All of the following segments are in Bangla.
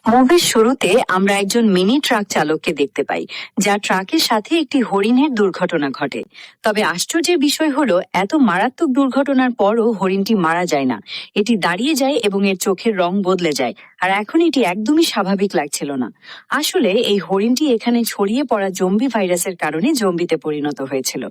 মুভির শুরুতে আমরা একজন মিনি ট্রাক চালককে দেখতে পাই, যা ট্রাকের সাথে একটি হরিণের দুর্ঘটনা ঘটে। তবে আশ্চর্যের বিষয় হলো, এত মারাত্মক দুর্ঘটনার পরও হরিণটি মারা যায় না। এটি দাঁড়িয়ে যায় এবং এর চোখের রং বদলে যায়, আর এখন এটি একদমই স্বাভাবিক লাগছিল না। আসলে এই হরিণটি এখানে ছড়িয়ে পড়া জম্বি ভাইরাসের কারণে জম্বিতে পরিণত হয়েছিল।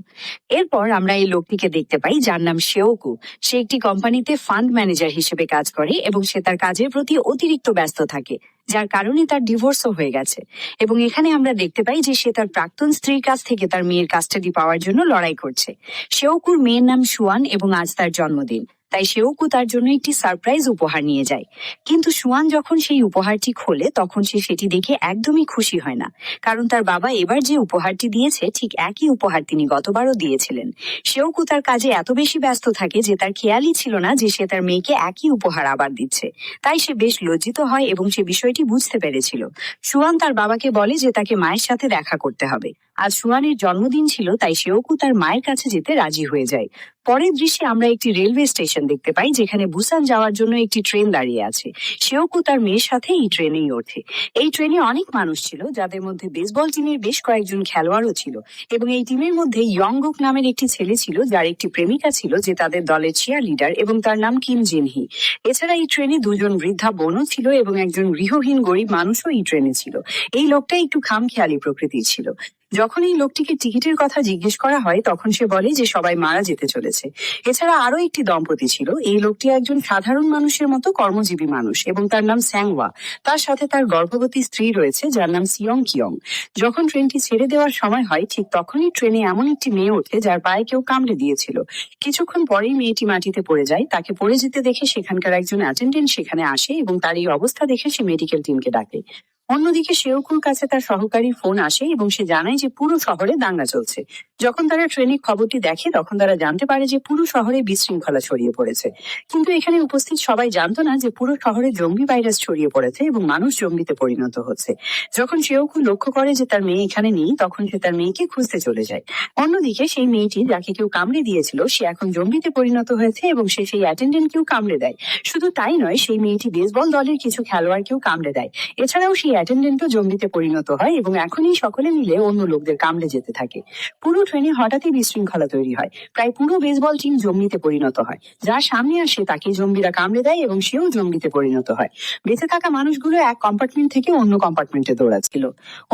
এরপর আমরা এই লোকটিকে দেখতে পাই, যার নাম শেওকু। সে একটি কোম্পানিতে ফান্ড ম্যানেজার হিসেবে কাজ করে এবং সে তার কাজের প্রতি অতিরিক্ত ব্যস্ত থাকে, যার কারণে তার ডিভোর্সও হয়ে গেছে। এবং এখানে আমরা দেখতে পাই যে সে তার প্রাক্তন স্ত্রীর কাছ থেকে তার মেয়ের কাস্টাডি পাওয়ার জন্য লড়াই করছে। শেওকুর মেয়ের নাম সুয়ান এবং আজ তার জন্মদিন, তাই শেওকু তার জন্য একটি সারপ্রাইজ উপহার নিয়ে যায়। কিন্তু সুয়ান যখন সেই উপহারটি খোলে, তখন সে সেটি দেখে একদমই খুশি হয় না, কারণ তার বাবা এবার যে উপহারটি দিয়েছে ঠিক একই উপহার তিনি গতবারও দিয়েছিলেন। শেওকু তার কাজে এত বেশি ব্যস্ত থাকে যে তার খেয়ালই ছিল না যে সে তার মেয়েকে একই উপহার আবার দিচ্ছে। তাই সে বেশ লজ্জিত হয় এবং সে বিষয়টি বুঝতে পেরেছিল। সুয়ান তার বাবাকে বলে যে তাকে মায়ের সাথে দেখা করতে হবে। আজ সুয়ানের জন্মদিন ছিল, তাই শেওকু তার মায়ের কাছে যেতে রাজি হয়ে যায়। পরের দৃশ্যে আমরা একটি রেলওয়ে স্টেশন দেখতে পাই, যেখানে বুসান যাওয়ার জন্য একটি ট্রেন দাঁড়িয়ে আছে। শেওকু তার মেয়ের সাথে এই ট্রেনেই ওঠে। এই ট্রেনে অনেক মানুষ ছিল, যাদের মধ্যে বেসবল টিমের বেশ কয়েকজন খেলোয়াড়ও ছিল। এবং এই টিমের মধ্যে ইয়ংগুক নামের একটি ছেলে ছিল, যার একটি প্রেমিকা ছিল, যে তাদের দলের চিয়ার লিডার, এবং তার নাম কিম জিনহি। এছাড়া এই ট্রেনে দুজন বৃদ্ধা বোনও ছিল এবং একজন গৃহহীন গরিব মানুষও এই ট্রেনে ছিল। এই লোকটা একটু খামখেয়ালি প্রকৃতির ছিল। যখন এই লোকটিকে টিকিটের কথা জিজ্ঞেস করা হয়, তখন সে বলে যে সবাই মারা যেতে চলেছে। এছাড়া আরো একটি দম্পতি ছিল। এই লোকটি একজন সাধারণ মানুষের মতো কর্মজীবী মানুষ এবং তার নাম স্যাংওয়া। তার সাথে তার গর্ভবতী স্ত্রী রয়েছে, যার নাম সিয়ং কিয়ং। যখন ট্রেনটি ছেড়ে দেওয়ার সময় হয়, ঠিক তখনই ট্রেনে এমন একটি মেয়ে ওঠে যার পায়ে কেউ কামড়ে দিয়েছিল। কিছুক্ষণ পরেই মেয়েটি মাটিতে পড়ে যায়। তাকে পড়ে যেতে দেখে সেখানকার একজন অ্যাটেন্ডেন্ট সেখানে আসে এবং তার এই অবস্থা দেখে সে মেডিকেল টিমকে ডাকে। অন্যদিকে শেওকুর কাছে তার সহকারীর ফোন আসে এবং সে জানায় যে পুরো শহরে দাঙ্গা চলছে। যখন তারা ট্রেনে খবরটি দেখে, তখন তারা জানতে পারে যে পুরো শহরে বিশৃঙ্খলা ছড়িয়ে পড়েছে। কিন্তু এখানে উপস্থিত সবাই জানতো না যে পুরো শহরে জম্বি ভাইরাস ছড়িয়ে পড়েছে এবং মানুষ জম্বিতে পরিণত হচ্ছে। যখন শেওকু লক্ষ্য করে যে তার মেয়ে এখানে নেই, তখন সে তার মেয়েকে খুঁজতে চলে যায়। অন্যদিকে সেই মেয়েটি, যাকে কেউ কামড়ে দিয়েছিল, সে এখন জম্বিতে পরিণত হয়েছে এবং সে সেই অ্যাটেন্ডেন্টকেও কামড়ে দেয়। শুধু তাই নয়, সেই মেয়েটি বেসবল দলের কিছু খেলোয়াড়কেও কামড়ে দেয়। এছাড়াও সেই অ্যাটেন্ডেন্টও জম্বিতে পরিণত হয় এবং এখনই সকলে মিলে অন্য লোকদের কামড়ে যেতে থাকে। পুরো ট্রেনে হঠাৎই বিশৃঙ্খলা তৈরি হয়। প্রায় পুরো বেসবল টিম জম্বিতে পরিণত হয়। যার সামনে আসে তাকে জম্বিরা কামড়ে দেয় এবং সেও জম্বিতে পরিণত হয়। বেঁচে থাকা মানুষগুলো এক কম্পার্টমেন্ট থেকে অন্য কম্পার্টমেন্টে দৌড়াচ্ছিল।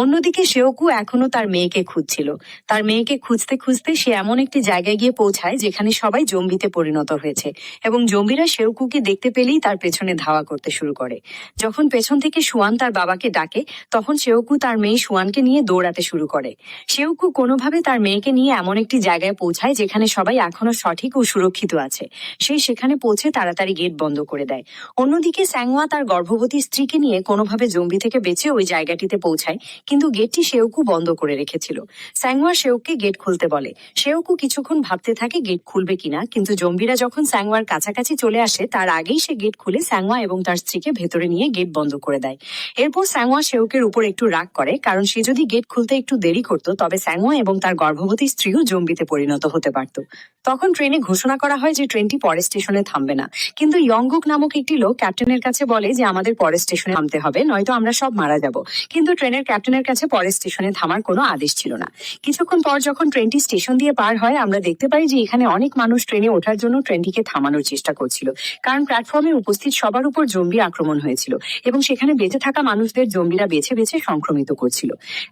অন্যদিকে শেওকু এখনো তার মেয়েকে খুঁজছিল। তার মেয়েকে খুঁজতে খুঁজতে সে এমন একটি জায়গায় গিয়ে পৌঁছায় যেখানে সবাই জম্বিতে পরিণত হয়েছে এবং জম্বিরা শেওকুকে দেখতে পেলেই তার পেছনে ধাওয়া করতে শুরু করে। যখন পেছন থেকে সুয়ান তার বাবাকে ডাকে, তখন শেওকু তার মেয়ে সুয়ানকে নিয়ে দৌড়াতে শুরু করে। শেওকু কোনোভাবে তার মেয়েকে নিয়ে এমন একটি জায়গায় পৌঁছায় যেখানে সবাই এখনো সঠিক ও সুরক্ষিত আছে। সে সেখানে পৌঁছে তাড়াতাড়ি গেট বন্ধ করে দেয়। অন্যদিকে স্যাংওয়া তার গর্ভবতী স্ত্রীকে নিয়ে কোনোভাবে জম্বি থেকে বেঁচে ওই জায়গাটিতে পৌঁছায়, কিন্তু গেটটি শেওকু বন্ধ করে রেখেছিল। স্যাংওয়া শেওককে গেট খুলতে বলে। শেওকু কিছুক্ষণ ভাবতে থাকে গেট খুলবে কিনা, কিন্তু জম্বিরা যখন স্যাংওয়ার কাছাকাছি চলে আসে, তার আগেই সে গেট খুলে স্যাংওয়া এবং তার স্ত্রীকে ভেতরে নিয়ে গেট বন্ধ করে দেয়। এরপর স্যাংওয়া শেওকের উপর একটু রাগ করে, কারণ সে যদি গেট খুলতে একটু দেরি করত, তবে স্যাংওয়া এবং তার গর্ভবতী স্ত্রীও জম্বিতে পরিণত হতে পারত। তখন ট্রেনে ঘোষণা করা হয় যে ট্রেনটি পরের স্টেশনে থামবে না। কিন্তু ইয়ংগুক নামক একটি লোক ক্যাপ্টেনের কাছে বলে যে আমাদের পরের স্টেশনে থামতে হবে, নয়তো আমরা সব মারা যাব। কিন্তু ট্রেনের ক্যাপ্টেনের কাছে পরের স্টেশনে থামার কোনো আদেশ ছিল না। কিছুক্ষণ পর যখন ট্রেনটি স্টেশন দিয়ে পার হয়, আমরা দেখতে পাই যে এখানে অনেক মানুষ ট্রেনে ওঠার জন্য ট্রেনটিকে থামানোর চেষ্টা করছিল, কারণ প্ল্যাটফর্মে উপস্থিত সবার উপর জম্বি আক্রমণ হয়েছিল এবং সেখানে বেঁচে থাকা মানুষদের জম্বিরা বেছে বেছে সংক্রমিত করছিল।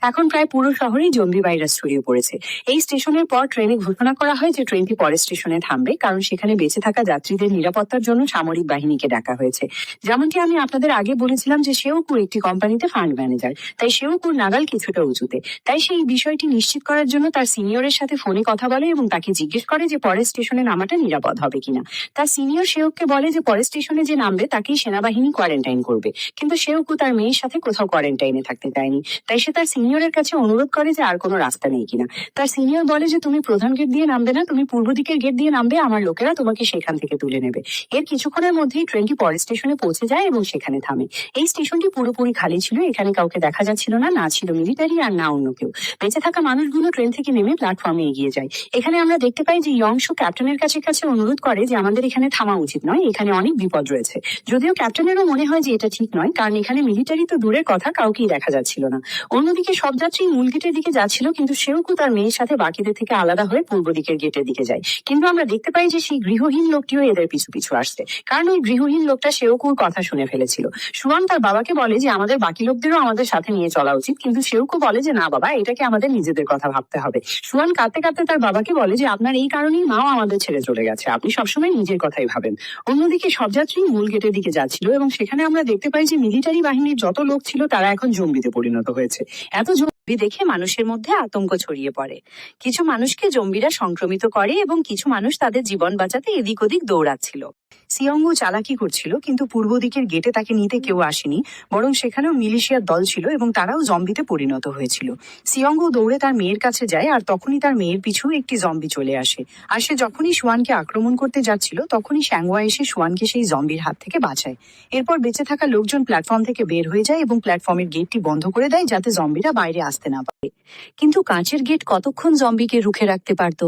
এখন প্রায় পুরো শহরেই জম্বি ভাইরাস ছড়িয়ে পড়েছে। এই স্টেশনের পর ট্রেনে ঘোষণা করা হয় যে ট্রেনটি পরের স্টেশনে থামবে, কারণ সেখানে বেঁচে থাকা যাত্রীদের নিরাপত্তার জন্য সামরিক বাহিনীকে ডাকা হয়েছে। যেমনটি আমি আপনাদের আগে বলেছিলাম যে শেওকু একটি কোম্পানিতে ফান্ড ম্যানেজার, তাই শেওকুর নাগাল কিছুটা উঁচুতে। তাই সেই বিষয়টি নিশ্চিত করার জন্য তার সিনিয়রের সাথে ফোনে কথা বলে এবং তাকে জিজ্ঞেস করে যে পরের স্টেশনে নামাটা নিরাপদ হবে কিনা। তার সিনিয়র শেওককে বলে যে পরের স্টেশনে যে নামবে তাকেই সেনাবাহিনী কোয়ারেন্টাইন করবে, কিন্তু শেওকু তার মেয়ের সাথে কোথাও কোয়ারেন্টাইনে থাকতে চায়নি। তাই সে তার সিনিয়রের কাছে অনুরোধ করে যে আর কোনো রাস্তা নেই কিনা। তার সিনিয়র বলে যে তুমি প্রধান গেট দিয়ে নামবে না, তুমি পূর্ব দিকের গেট দিয়ে নামবে, আমার লোকেরা তোমাকে সেখান থেকে তুলে নেবে। এর কিছুক্ষণের মধ্যেই ট্রেনটি পরের স্টেশনে পৌঁছে যায় এবং সেখানে থামে। এই স্টেশনটি পুরোপুরি খালি ছিল, এখানে কাউকে দেখা যাচ্ছিল না, না ছিল মিলিটারি আর না অন্য কেউ। বেঁচে থাকা মানুষগুলো ট্রেন থেকে নেমে প্ল্যাটফর্মে এগিয়ে যায়। এখানে আমরা দেখতে পাই যে ইয়ংশু ক্যাপ্টেনের কাছে অনুরোধ করে যে আমাদের এখানে থামা উচিত নয়, এখানে অনেক বিপদ রয়েছে। যদিও ক্যাপ্টেনেরও মনে হয় যে এটা ঠিক নয়, কারণ এখানে মিলিটারি তো দূরের কথা, কাউকেই দেখা যাচ্ছিল না। অন্যদিকে সব যাত্রী মূল গেটের দিকে যাচ্ছিল, কিন্তু সেওকু তার মেয়ের সাথে বাকিদের থেকে আলাদা হয়ে পূর্ব দিকের গেটের দিকে যায়। কিন্তু আমরা দেখতে পাই যে সেই গৃহহীন লোকটিও এদের পিছু পিছু আসছে, কারণ ওই গৃহহীন লোকটা সেওকুর কথা শুনে ফেলেছিল। সুয়ান তার বাবাকে বলে যে আমাদের বাকি লোকদেরও আমাদের সাথে নিয়ে চলা উচিত, কিন্তু সেওকু বলে যে না বাবা, এটাকে আমাদের নিজেদের কথা ভাবতে হবে। সুয়ান কাঁদতে কাঁদতে তার বাবাকে বলে যে আপনার এই কারণেই মাও আমাদের ছেড়ে চলে গেছে, আপনি সবসময় নিজের কথাই ভাবেন। অন্যদিকে সব যাত্রী মূল গেটের দিকে যাচ্ছিল এবং সেখানে আমরা দেখতে পাই যে মিলিটারি বাহিনীর যত লোক ছিল তারা এখন জম্বিতে পরিণত হয়েছে। এত জম্বি দেখে মানুষের মধ্যে আতঙ্ক ছড়িয়ে পড়ে। কিছু মানুষকে জম্বিরা সংক্রমিত করে এবং কিছু মানুষ তাদের জীবন বাঁচাতে এদিক ওদিক দৌড়াচ্ছিল। সিয়ংগু চালাকি করছিল, কিন্তু পূর্ব দিকের গেটে তাকে নিতে কেউ আসেনি, বরং সেখানেও মিলিশিয়ার দল ছিল এবং তারাও জম্বিতে পরিণত হয়েছিল। সিয়ংগু দৌড়ে তার মেয়ের কাছে যায়, আর তখনই তার মেয়ের পিছু একটি জম্বি চলে আসে। আর সে যখনই সুয়ানকে আক্রমণ করতে যাচ্ছিল তখনই শ্যাংওয়া এসে সুয়ানকে সেই জম্বির হাত থেকে বাঁচায়। এরপর বেঁচে থাকা লোকজন প্ল্যাটফর্ম থেকে বের হয়ে যায় এবং প্ল্যাটফর্মের গেটটি বন্ধ করে দেয় যাতে জম্বিরা বাইরে আসতে না পারে। কিন্তু কাঁচের গেট কতক্ষণ জম্বিকে রুখে রাখতে পারত?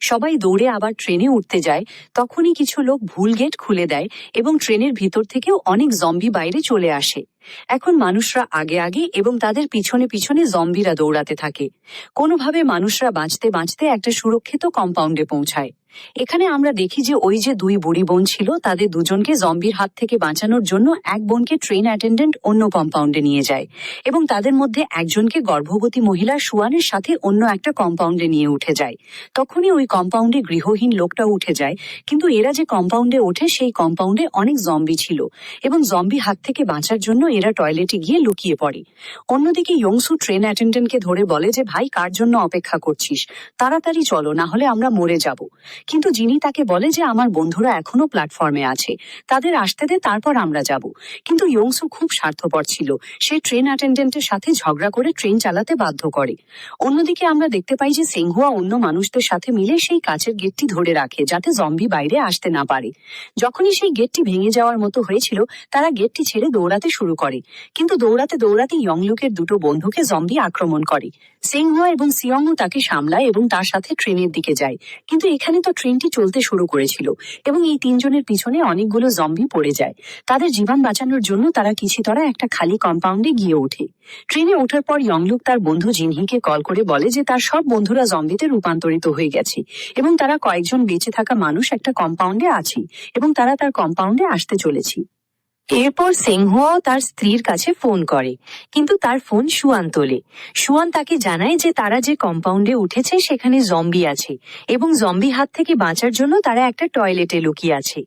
সবাই দৌড়ে আবার ট্রেনে উঠতে যায়, তখনই কিছু লোক ভুল গেট খুলে দেয় এবং ট্রেনের ভিতর থেকেও অনেক জম্বি বাইরে চলে আসে। এখন মানুষরা আগে আগে এবং তাদের পিছনে পিছনে জম্বিরা দৌড়াতে থাকে। কোনোভাবে মানুষরা বাঁচতে বাঁচতে একটা সুরক্ষিত কম্পাউন্ডে পৌঁছায়। এখানে আমরা দেখি যে ওই যে দুই বুড়ি বোন ছিল, তাদের দুজনকে জম্বির হাত থেকে বাঁচানোর জন্য এক বোনকে ট্রেন অ্যাটেন্ডেন্ট অন্য কম্পাউন্ডে নিয়ে যায় এবং তাদের মধ্যে একজনকে গর্ভবতী মহিলা সুয়ানের সাথে অন্য একটা কম্পাউন্ডে নিয়ে উঠে যায়। তখনই ওই কম্পাউন্ডে গৃহহীন লোকটা উঠে যায়, কিন্তু এরা যে কম্পাউন্ডে ওঠে সেই কম্পাউন্ডে অনেক জম্বি ছিল এবং জম্বি হাত থেকে বাঁচার জন্য এরা টয়লেটে গিয়ে লুকিয়ে পড়ে। অন্যদিকে ইয়ংসু ট্রেন অ্যাটেন্ডেন্টকে ধরে বলে যে ভাই, কার জন্য অপেক্ষা করছিস, তাড়াতাড়ি চলো, না হলে আমরা মরে যাব। কিন্তু যিনি তাকে বলে যে আমার বন্ধুরা এখনো প্ল্যাটফর্মে আছে, তাদের আসতে দে, তারপর আমরা যাব। কিন্তু ইয়ংসু খুব স্বার্থপর ছিল, সে ট্রেন অ্যাটেন্ডেন্টের সাথে ঝগড়া করে ট্রেন চালাতে বাধ্য করে। অন্যদিকে আমরা দেখতে পাই যে সেংহুয়া অন্য মানুষদের সাথে মিলে সেই কাচের গেটটি ধরে রাখে যাতে জম্বি বাইরে আসতে না পারে। যখনই সেই গেটটি ভেঙে যাওয়ার মতো হয়েছিল, তারা গেটটি ছেড়ে দৌড়াতে শুরু করে, কিন্তু দৌড়াতে দৌড়াতে ইয়ংলুকের দুটো বন্ধুকে জম্বি আক্রমণ করে। সেংহুয়া এবং সিয়ংহু তাকে সামলায় এবং তার সাথে ট্রেনের দিকে যায়, কিন্তু এখানে তো ট্রেনটি চলতে শুরু করেছিল এবং এই তিনজনের পিছনে অনেকগুলো জম্বি পড়ে যায়। তাদের জীবন বাঁচানোর জন্য তারা কিছুতরা একটা খালি কম্পাউন্ডে গিয়ে ওঠে। ট্রেনে ওঠার পর ইয়ংলুক তার বন্ধু জিনহিকে কল করে বলে যে তার সব বন্ধুরা জম্বিতে রূপান্তরিত হয়ে গেছে এবং তারা কয়েকজন বেঁচে থাকা মানুষ একটা কম্পাউন্ডে আছে এবং তারা তার কম্পাউন্ডে আসতে চলেছে। এরপর সেংহুয়াও তার স্ত্রীর কাছে ফোন করে, কিন্তু তার ফোন সুয়ান তোলে। সুয়ান তাকে জানায় যে তারা যে কম্পাউন্ডে উঠেছে সেখানে জম্বি আছে এবং জম্বি হাত থেকে বাঁচার জন্য তারা একটা টয়লেটে লুকিয়ে আছে।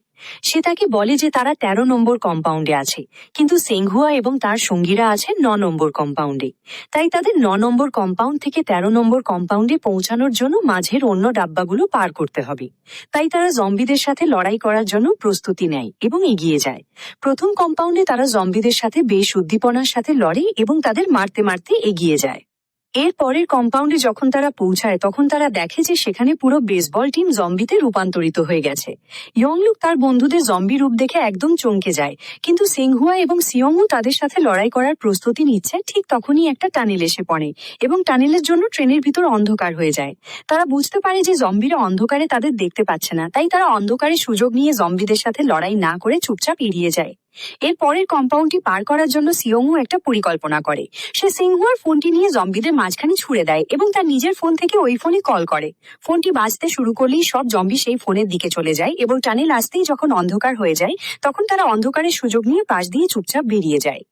সে তাকে বলে যে তারা 13 নম্বর কম্পাউন্ডে আছে, কিন্তু সেংহুয়া এবং তার সঙ্গীরা আছে 9 নম্বর কম্পাউন্ডে। তাই তাদের 9 নম্বর কম্পাউন্ড থেকে 13 নম্বর কম্পাউন্ডে পৌঁছানোর জন্য মাঝের অন্য ডাব্বাগুলো পার করতে হবে। তাই তারা জম্বিদের সাথে লড়াই করার জন্য প্রস্তুতি নেয় এবং এগিয়ে যায়। প্রথম কম্পাউন্ডে তারা জম্বিদের সাথে বেশ উদ্দীপনার সাথে লড়ে এবং তাদের মারতে মারতে এগিয়ে যায়। এর পরের কম্পাউন্ডে যখন তারা পৌঁছায় তখন তারা দেখে যে সেখানে পুরো বেসবল টিম জম্বিতে রূপান্তরিত হয়ে গেছে। ইয়ংলুক তার বন্ধুদের জম্বি রূপ দেখে একদম চমকে যায়, কিন্তু সেংহুয়া এবং সিয়ংহু তাদের সাথে লড়াই করার প্রস্তুতি নিচ্ছে। ঠিক তখনই একটা টানেল এসে পড়ে এবং টানেলের জন্য ট্রেনের ভিতর অন্ধকার হয়ে যায়। তারা বুঝতে পারে যে জম্বিরা অন্ধকারে তাদের দেখতে পাচ্ছে না, তাই তারা অন্ধকারে সুযোগ নিয়ে জম্বিদের সাথে লড়াই না করে চুপচাপ এড়িয়ে যায়। এর পরের কম্পাউন্ডটি পার করার জন্য সিয়ংহু একটা পরিকল্পনা করে। সে সিংহুয়ার ফোনটি নিয়ে জম্বিদের মাঝখানে ছুড়ে দেয় এবং তার নিজের ফোন থেকে ওই ফোনে কল করে। ফোনটি বাজতে শুরু করলেই সব জম্বি সেই ফোনের দিকে চলে যায় এবং টানেল আসতেই যখন অন্ধকার হয়ে যায় তখন তারা অন্ধকারের সুযোগ নিয়ে পাশ দিয়ে চুপচাপ বেরিয়ে যায়।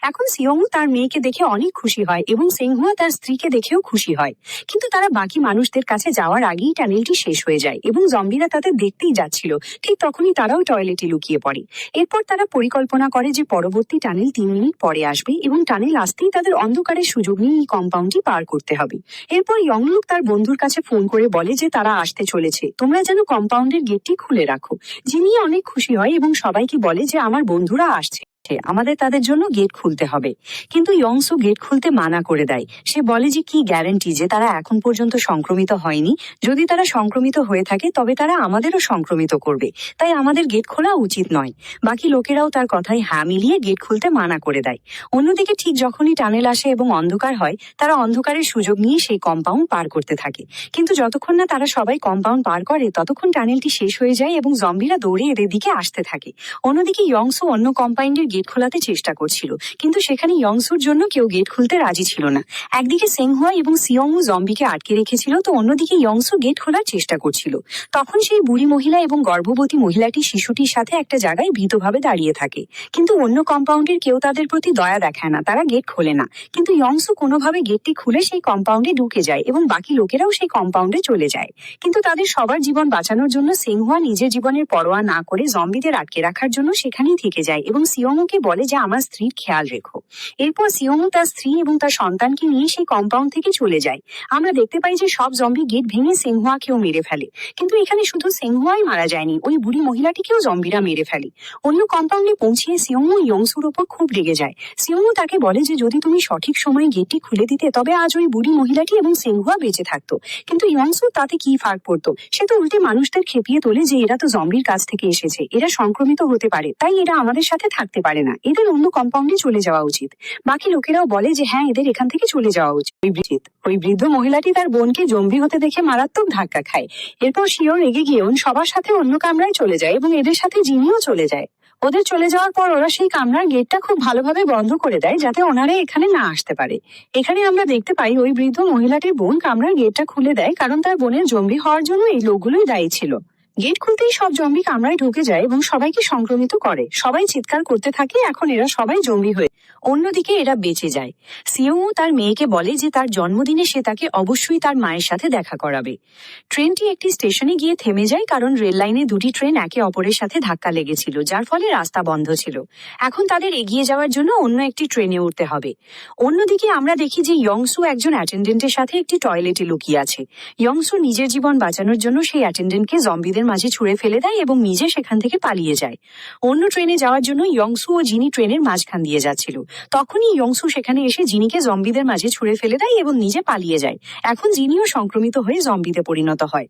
এখন সিয়ংহু তার মেয়েকে দেখে অনেক খুশি হয় এবং সেংহুয়া তার স্ত্রীকে দেখেও খুশি হয়, কিন্তু তারা বাকি মানুষদের কাছে যাওয়ার আগেই টানেলটি শেষ হয়ে যায় এবং জম্বিরা তাদের দেখতেই যাচ্ছিল। ঠিক তখনই তারাও টয়লেটে লুকিয়ে পড়ে। এরপর তারা পরিকল্পনা করে যে পরবর্তী টানেল 3 মিনিট পরে আসবে এবং টানেল আসতেই তাদের অন্ধকারের সুযোগ নিয়ে এই কম্পাউন্ডটি পার করতে হবে। এরপর ইয়ংলুক তার বন্ধুর কাছে ফোন করে বলে যে তারা আসতে চলেছে, তোমরা যেন কম্পাউন্ডের গেটটি খুলে রাখো। যিনি অনেক খুশি হয় এবং সবাইকে বলে যে আমার বন্ধুরা আসছে। আমাদের তাদের জন্য গেট খুলতে হবে। কিন্তু ইয়ংসু গেট খুলতে মানা করে দেয়। সে বলে যে কি গ্যারান্টি যে তারা এখন পর্যন্ত সংক্রমিত হয়নি, যদি তারা সংক্রমিত হয়ে থাকে তবে তারা আমাদেরও সংক্রমিত করবে, তাই আমাদের গেট খোলা উচিত নয়। বাকি লোকেরাও তার কথায় হ্যাঁ মিলিয়ে গেট খুলতে মানা করে দেয়। অন্যদিকে ঠিক যখনই টানেল আসে এবং অন্ধকার হয়, তারা অন্ধকারের সুযোগ নিয়ে সেই কম্পাউন্ড পার করতে থাকে। কিন্তু যতক্ষণ না তারা সবাই কম্পাউন্ড পার করে ততক্ষণ টানেলটি শেষ হয়ে যায় এবং জম্বিরা দৌড়ে এদের দিকে আসতে থাকে। অন্যদিকে ইয়ংসু অন্য কম্পাউন্ডের গেট খোলাতে চেষ্টা করছিল, কিন্তু সেখানে ইয়ংসুর জন্য কেউ গেট খুলতে রাজি ছিল না। একদিকে সেংহুয়া এবং সিয়ংউ জম্বিকে আটকে রেখেছিল, তো অন্যদিকে ইয়ংসু গেট খোলার চেষ্টা করছিল। তখন সেই বুড়ি মহিলা এবং গর্ভবতী মহিলাটি শিশুটির সাথে একটা জায়গায় ভীতভাবে দাঁড়িয়ে থাকে। কিন্তু অন্য কম্পাউন্ডের কেউ তাদের প্রতি দয়া দেখায় না, তারা গেট খোলে না। কিন্তু ইয়ংসু কোনোভাবে গেটটি খুলে সেই কম্পাউন্ডে ঢুকে যায় এবং বাকি লোকেরাও সেই কম্পাউন্ডে চলে যায়। কিন্তু তাদের সবার জীবন বাঁচানোর জন্য সেংহুয়া নিজের জীবনের পরোয়া না করে জম্বিদের আটকে রাখার জন্য সেখানেই থেকে যায় এবং সিয়ংউকে বলে যে আমার স্ত্রীর খেয়াল রেখো। এরপর সিয়ংউ তার স্ত্রী এবং তার সন্তানকে নিয়ে সেই কম্পাউন্ড থেকে চলে যায়। আমরা দেখতে পাই যে সব জম্বি গেট ভেঙে সেংহুয়াকেও মেরে ফেলে। কিন্তু এখানে শুধু সেংহুয়াই মারা যায়নি, ওই বুড়ি মহিলাটিকেও জম্বিরা মেরে ফেলে। অন্য কম্পাউন্ডে পৌঁছিয়ে সিয়ংউ ইয়ংসুর ওপর খুব রেগে যায়। সিয়ংউ তাকে বলে যে যদি তুমি সঠিক সময়ে গেটটি খুলে দিতে তবে আজ ওই বুড়ি মহিলাটি এবং সেংহুয়া বেঁচে থাকতো। কিন্তু ইয়ংসু তাতে কি ফার্ক পড়তো, সে তো উল্টে মানুষদের খেপিয়ে তোলে যে এরা তো জম্বির কাছ থেকে এসেছে, এরা সংক্রমিত হতে পারে, তাই এরা আমাদের সাথে থাকতে পারে না, এদের অন্য কম্পাউন্ডে চলে যাওয়া উচিত। বাকি লোকেরাও বলে যে হ্যাঁ এদের এখান থেকে চলে যাওয়া উচিত। ওই বৃদ্ধ মহিলাটি তার বোনকে জম্বি হতে দেখে মারাত্মক ধাক্কা খায়। এরপর সেও রেগে গিয়ে সবার সাথে অন্য কামরায় চলে যায় এবং এদের সাথে জিনিও চলে যায়। ওদের চলে যাওয়ার পর ওরা সেই কামরার গেটটা খুব ভালোভাবে বন্ধ করে দেয় যাতে ওনারা এখানে না আসতে পারে। এখানে আমরা দেখতে পাই ওই বৃদ্ধ মহিলাটির বোন কামরার গেটটা খুলে দেয়, কারণ তার বোনের জম্বি হওয়ার জন্য এই লোকগুলোই দায়ী ছিল। গেট খুলতেই সব জম্বি কামরায় ঢুকে যায় এবং সবাইকে সংক্রমিত করে। সবাই চিৎকার করতে থাকে, এখন এরা সবাই জম্বি হয়ে। অন্যদিকে এরা বেঁচে যায়। সিয়ংউ তার মেয়েকে বলে যে তার জন্মদিনে সে তাকে অবশ্যই তার মায়ের সাথে দেখা করাবে। ট্রেনটি একটি স্টেশনে গিয়ে থেমে যায়, কারণ রেল লাইনে দুটি ট্রেন একে অপরের সাথে ধাক্কা লেগেছিল, যার ফলে রাস্তা বন্ধ ছিল। এখন তাদের এগিয়ে যাওয়ার জন্য অন্য একটি ট্রেনে উঠতে হবে। অন্যদিকে আমরা দেখি যে ইয়ংসু একজন অ্যাটেন্ডেন্টের সাথে একটি টয়লেটে লুকিয়ে আছে। ইয়ংসু নিজের জীবন বাঁচানোর জন্য সেই অ্যাটেন্ডেন্টকে জম্বিদের মাঝে ছুঁড়ে ফেলে দেয় এবং নিজে সেখান থেকে পালিয়ে যায়। অন্য ট্রেনে যাওয়ার জন্য ইয়ংসু ও জিনি ট্রেনের মাঝখান দিয়ে যাচ্ছিল। তখনই ইয়ংসু সেখানে এসে জিনিকে জম্বিদের মাঝে ছুঁড়ে ফেলে দেয় এবং নিজে পালিয়ে যায়। এখন জিনিও সংক্রমিত হয়ে জম্বিতে পরিণত হয়।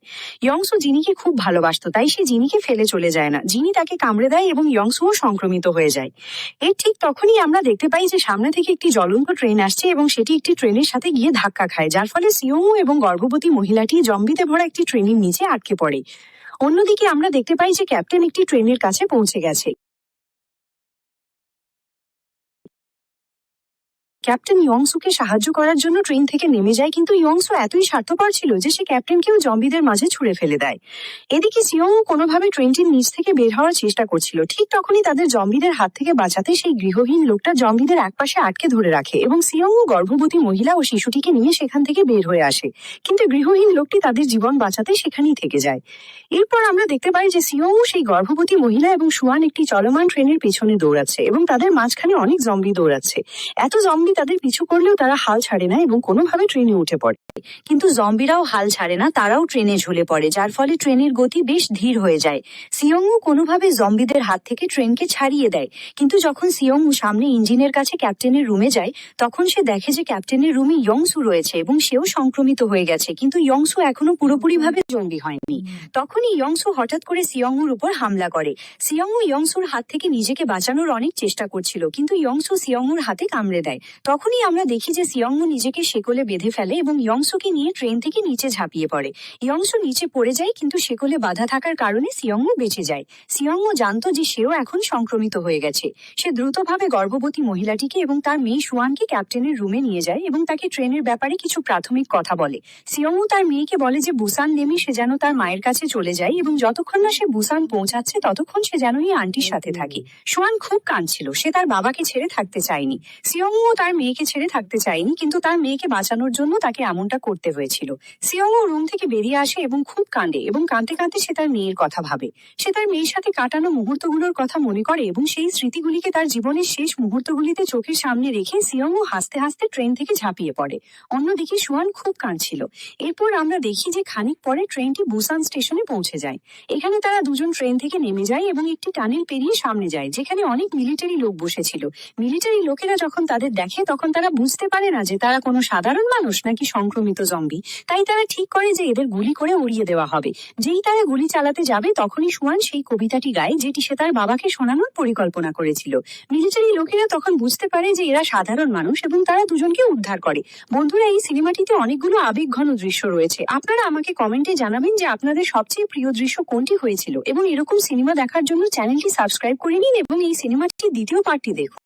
ইয়ংসু জিনিকে খুব ভালোবাসতো, তাই সে জিনিকে ফেলে চলে যায় না। জিনি তাকে কামড়ে দেয় এবং ইয়ংসুও সংক্রমিত হয়ে যায়। এর ঠিক তখনই আমরা দেখতে পাই যে সামনে থেকে একটি জ্বলন্ত ট্রেন আসছে এবং সেটি একটি ট্রেনের সাথে গিয়ে ধাক্কা খায়, যার ফলে সিয়ংউ এবং গর্ভবতী মহিলাটি জম্বিতে ভরা একটি ট্রেনের নিচে আটকে পড়ে। অন্যদিকে আমরা দেখতে পাই যে ক্যাপ্টেন একটি ট্রেনের কাছে পৌঁছে গেছে। ক্যাপ্টেন ইয়ংসুকে সাহায্য করার জন্য ট্রেন থেকে নেমে যায়, কিন্তু ইয়ংসু এতই স্বার্থপর ছিল যে সে ক্যাপ্টেনকেও জম্বিদের মাঝে ছুঁড়ে ফেলে দেয়। এদিকে সিয়ংউ কোনোভাবে ট্রেনটির নিচ থেকে বের হওয়ার চেষ্টা করছিল। ঠিক তখনই তাদের জম্বিদের হাত থেকে বাঁচাতে সেই গৃহহীন লোকটা জম্বিদের একপাশে আটকে ধরে রাখে এবং সিয়ংউ গর্ভবতী মহিলা ও শিশুটিকে নিয়ে সেখান থেকে বের হয়ে আসে। কিন্তু গৃহহীন লোকটি তাদের জীবন বাঁচাতে সেখানেই থেকে যায়। এরপর আমরা দেখতে পাই যে সিয়ংউ সেই গর্ভবতী মহিলা এবং সুয়ান একটি চলমান ট্রেনের পেছনে দৌড়াচ্ছে এবং তাদের মাঝখানে অনেক জম্বি দৌড়াচ্ছে। এত জম্বি তাদের পিছু করলেও তারা হাল ছাড়ে না এবং কোনোভাবে ট্রেনে উঠে পড়ে। কিন্তু জম্বিরাও হাল ছাড়ে না, তারাও ট্রেনে ঝুলে পড়ে, যার ফলে ট্রেনের গতি বেশ ধীর হয়ে যায়। সিয়ংউ কোনোভাবে জম্বিদের হাত থেকে ট্রেনকে ছাড়িয়ে দেয়। কিন্তু যখন সিয়ংউ সামনে ইঞ্জিনের কাছে ক্যাপ্টেনের রুমে যায়, তখন সে দেখে যে ক্যাপ্টেনের রুমে ইয়ংসু রয়েছে এবং সেও সংক্রমিত হয়ে গেছে, কিন্তু ইয়ংসু এখনো পুরোপুরিভাবে জম্বি হয়নি। তখনই ইয়ংসু হঠাৎ করে সিয়ংউর উপর হামলা করে। সিয়ংউ ইয়ংসুর হাত থেকে নিজেকে বাঁচানোর অনেক চেষ্টা করছিল, কিন্তু ইয়ংসু সিয়ংউর হাতে কামড়ে দেয়। তখনই আমরা দেখি যে সিয়ংউ নিজেকে শেকলে বেঁধে ফেলে এবং ইয়ংসুকে নিয়ে ট্রেন থেকে নিচে ঝাঁপিয়ে পড়ে। ইয়ংসু নিচে পড়ে যায়, কিন্তু শেকলে বাধা থাকার কারণে সিয়ংউ বেঁচে যায়। সিয়ংউ জানতো যে সেও এখন সংক্রমিত হয়ে গেছে। সে দ্রুতভাবে গর্ভবতী মহিলাটিকে এবং তার মেয়ে সুয়ানকে ক্যাপ্টেনের রুমে নিয়ে যায় এবং তাকে ট্রেনের ব্যাপারে কিছু প্রাথমিক কথা বলে। সিয়ংউ তার মেয়েকে বলে যে বুসান নেমে সে যেন তার মায়ের কাছে চলে যায় এবং যতক্ষণ না সে বুসান পৌঁছাচ্ছে ততক্ষণ সে যেন এই আন্টির সাথে থাকে। সুয়ান খুব কাঁদছিল, সে তার বাবাকে ছেড়ে থাকতে চায়নি। সিয়ংউ তার তার মেয়েকে ছেড়ে থাকতে চায়নি, কিন্তু তার মেয়েকে বাঁচানোর জন্য তাকে এমনটা করতে হয়েছিল। সিয়ংও রুম থেকে বেরিয়ে আসে এবং খুব কাঁদে, এবং কাঁদতে কাঁদতে সে তার মেয়ের কথা ভাবে। সে তার মেয়ের সাথে কাটানো মুহূর্তগুলোর কথা মনে করে এবং সেই স্মৃতিগুলিকে তার জীবনের শেষ মুহূর্তগুলিতে চোখের সামনে রেখে সিয়ংও হাসতে হাসতে ট্রেন থেকে ঝাঁপিয়ে পড়ে। অন্যদিকে সুয়ান খুব কাঁদছিল। এরপর আমরা দেখি যে খানিক পরে ট্রেনটি বুসান স্টেশনে পৌঁছে যায়। এখানে তারা দুজন ট্রেন থেকে নেমে যায় এবং একটি টানেল পেরিয়ে সামনে যায়, যেখানে অনেক মিলিটারি লোক বসেছিল। মিলিটারি লোকেরা যখন তাদের দেখে তখন তারা বুঝতে পারে না যে তারা কোনো সাধারণ মানুষ নাকি সংক্রমিত জম্বি। তাই তারা ঠিক করে যে এদের গুলি করে উড়িয়ে দেওয়া হবে। যেই তারা গুলি চালাতে যাবে তখনই সুয়ান সেই কবিতাটি গায়, যেটি সে তার বাবাকে শোনানোর পরিকল্পনা করেছিল। মিলিটারি লোকেরা তখন বুঝতে পারে যে এরা সাধারণ মানুষ এবং তারা দুজনকে উদ্ধার করে। বন্ধুরা, এই সিনেমাটিতে অনেকগুলো আবেগঘন দৃশ্য রয়েছে। আপনারা আমাকে কমেন্টে জানাবেন যে আপনাদের সবচেয়ে প্রিয় দৃশ্য কোনটি হয়েছিল, এবং এরকম সিনেমা দেখার জন্য চ্যানেলটি সাবস্ক্রাইব করে নিন এবং এই সিনেমাটির দ্বিতীয় পার্টটি দেখুন।